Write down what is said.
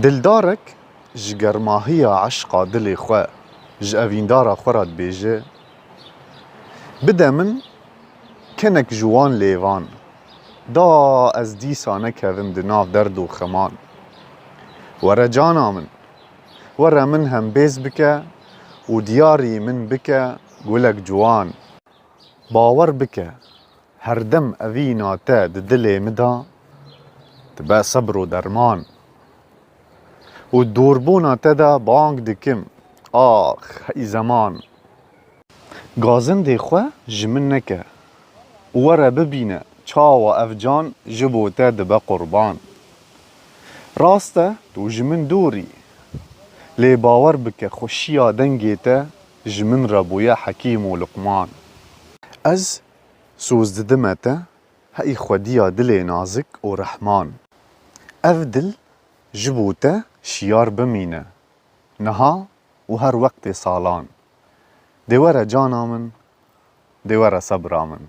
دلدارك جگرماهیا عشقا دلی خو جاویندارا خوراد بیجه بده من کنک جوان لیوان دا از دیسانه کهوم دناف درد و خمان وره جانا من هم بیز بکه و دیاری من بکه گلک جوان باور بکه هر دم اوینا تا دلی مدا تبا صبر و درمان و دوربونا تدا بانگ دکم آخ ای زمان گازن دی خواه جمن نکه وره ببینه چاو افجان جبو تا دبا قربان راسته تو جمن دوری لی باور بکه خوشیا دنگی تا جمن ربویا حکیم و لقمان از سوزددمه تا هی خودیا دلی نازک و رحمان اف دل جبو تا شیار بمینه نها و هر وقت سالان دیوره جانا من دیوره صبرا من